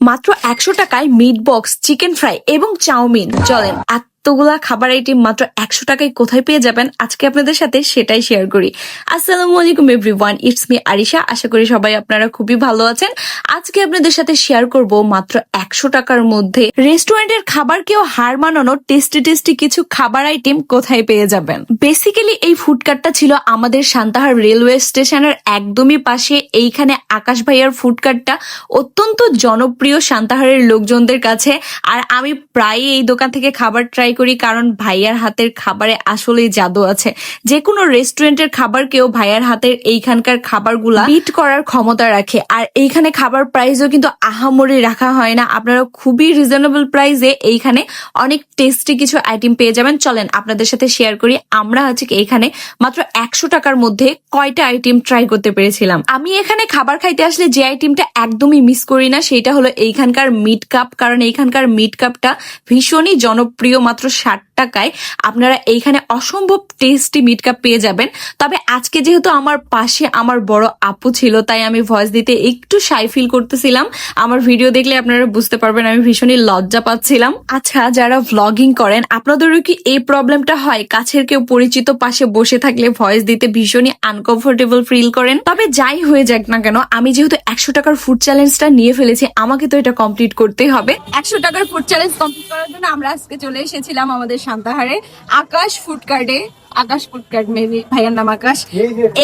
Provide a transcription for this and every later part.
মাত্র 100 টাকায় meat box, chicken fry এবং চাউমিন। চলেন এতগুলা খাবার আইটেম মাত্র 100 টাকায় কোথায় পেয়ে যাবেন আজকে আপনাদের সাথে সেটাই শেয়ার করি। আসসালামু আলাইকুম এভরিওয়ান, ইটস মি আরিশা। আশা করি সবাই আপনারা খুবই ভালো আছেন। আজকে আপনাদের সাথে শেয়ার করব মাত্র 100 টাকার মধ্যে রেস্টুরেন্টের খাবারকেও হার মানানো টেস্টি কিছু খাবার আইটেম কোথায় পেয়ে যাবেন। বেসিক্যালি এই ফুড কার্টটা ছিল আমাদের সান্তাহার রেলওয়ে স্টেশনের একদমই পাশে। এইখানে আকাশ ভাইয়ার ফুড কার্টটা অত্যন্ত জনপ্রিয় সান্তাহারের লোকজনদের কাছে। আর আমি প্রায়ই এই দোকান থেকে খাবার ট্রাই করি, কারণ ভাইয়ার হাতের খাবারে আসলেই জাদু আছে। যে কোনো রেস্টুরেন্টের খাবারকেও ভাইয়ার হাতের এইখানকার খাবারগুলা বিট করার ক্ষমতা রাখে। আর এইখানে খাবার প্রাইসও কিন্তু আহামরি রাখা হয় না, আপনারা খুবই রিজনেবল প্রাইসে এইখানে অনেক টেস্টি কিছু আইটেম পেয়ে যাবেন। চলেন আপনাদের সাথে শেয়ার করি আমরা হচ্ছে এইখানে মাত্র 100 টাকার মধ্যে কয়টা আইটেম ট্রাই করতে পেরেছিলাম। আমি এখানে খাবার খাইতে আসলে যে আইটেমটা একদমই মিস করি না সেটা হলো এইখানকার মিট কাপ, কারণ এইখানকার মিট কাপটা ভীষণই জনপ্রিয়। মাত্র 60 টাকায় আপনারা এইখানে অসম্ভব টেস্টি মিট কাপ পেয়ে যাবেন। তবে আজকে যেহেতু আমার পাশে আমার বড় আপু ছিল, তাই আমি ভয়েস দিতে একটু শাই ফিল করতেছিলাম। আমার ভিডিও দেখলে আপনারা বুঝতে পারবেন আমি ভীষণই লজ্জা পাচ্ছিলাম। আচ্ছা, যারা ভ্লগিং করেন আপনাদেরও কি এই প্রবলেমটা হয়? কাছের কেউ পরিচিত পাশে বসে থাকলে ভয়েস দিতে ভীষণই আনকমফোর্টেবল ফিল করেন? তবে যাই হয়ে যাক না কেন, আমি যেহেতু 100 টাকার ফুড চ্যালেঞ্জটা নিয়ে ফেলেছি, আমাকে তো এটা কমপ্লিট করতেই হবে। 100 টাকার ফুড চ্যালেঞ্জ কমপ্লিট করার জন্য আমরা আজকে চলে এসেছিলাম আমাদের সান্তাহারে আকাশ ফুড কার্টে। আকাশ ফুড কার্ট, মেবি ভাইয়ার নাম আকাশ।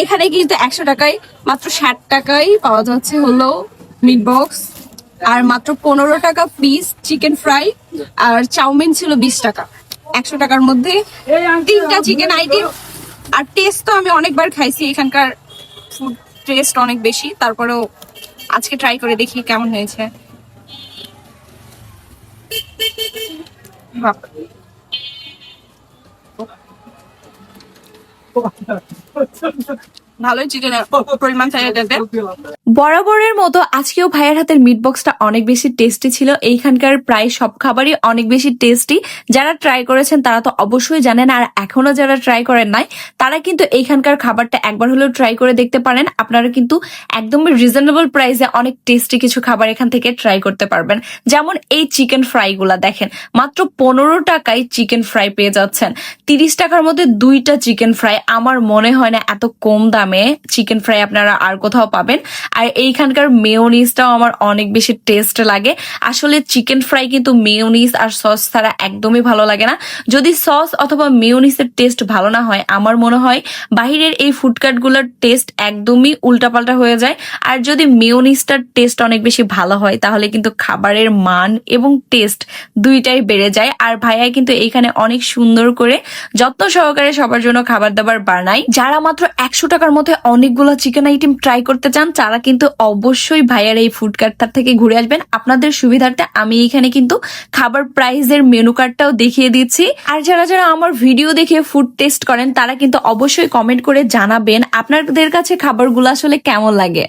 এখানে কিন্তু 100 টাকায় মাত্র 60 টাকায় পাওয়া যাচ্ছে হলো মিট বক্স, আর মাত্র 15 টাকা পিস চিকেন ফ্রাই, আর চাউমিন ছিল 20 টাকা। 100 টাকার মধ্যে 3টা চিকেন আইটেম। আর টেস্ট তো আমি অনেকবার খাইছি, এখানকার ফুড টেস্ট অনেক বেশি। তারপরেও আজকে ট্রাই করে দেখি কেমন হয়েছে। ভালোই চিকেনের পরিমাণ চাইতে বরাবরের মতো আজকেও ভাইয়ের হাতের মিট বক্সটা অনেক বেশি টেস্টি ছিল। এইখানকার প্রায় সব খাবারই অনেক বেশি টেস্টি। যারা ট্রাই করেছেন তারা তো অবশ্যই জানেন, আর এখনো যারা ট্রাই করেন নাই তারা কিন্তু এইখানকার খাবারটা একবার হলেও ট্রাই করে দেখতে পারেন। আপনারা কিন্তু একদমই রিজনেবল প্রাইসে অনেক টেস্টি কিছু খাবার এখান থেকে ট্রাই করতে পারবেন। যেমন এই চিকেন ফ্রাই গুলা দেখেন, মাত্র 15 টাকায় চিকেন ফ্রাই পেয়ে যাচ্ছেন। 30 টাকার মধ্যে 2টা চিকেন ফ্রাই। আমার মনে হয় না এত কম দামে চিকেন ফ্রাই আপনারা আর কোথাও পাবেন। আর এইখানকার মেয়োনিজটাও আমার অনেক বেশি টেস্ট লাগে। আসলে চিকেন ফ্রাই কিন্তু মেয়োনিজ আর সস ছাড়া একদমই ভালো লাগে না। যদি সস অথবা মেয়োনিজের টেস্ট ভালো না হয়, আমার মনে হয় বাহিরের এই ফুডকার্ট গুলোর টেস্ট একদমই উল্টাপাল্টা হয়ে যায়। আর যদি মেয়োনিজটার টেস্ট অনেক বেশি ভালো হয় তাহলে কিন্তু খাবারের মান এবং টেস্ট দুইটাই বেড়ে যায়। আর ভাইয়া কিন্তু এইখানে অনেক সুন্দর করে যত্ন সহকারে সবার জন্য খাবার দাবার বানায়। যারা মাত্র 100 টাকার মধ্যে অনেকগুলো চিকেন আইটেম ট্রাই করতে চান তারা কিন্তু অবশ্যই ভাইয়ার এই ফুড কার্টটার থেকে ঘুরে আসবেন। আপনাদের সুবিধার্থে আমি এখানে কিন্তু খাবার প্রাইসের মেনু কার্ডটাও দেখিয়ে দিচ্ছি। আর যারা যারা আমার ভিডিও দেখে ফুড টেস্ট করেন তারা কিন্তু অবশ্যই কমেন্ট করে জানাবেন আপনাদের কাছে খাবারগুলো আসলে কেমন লাগে।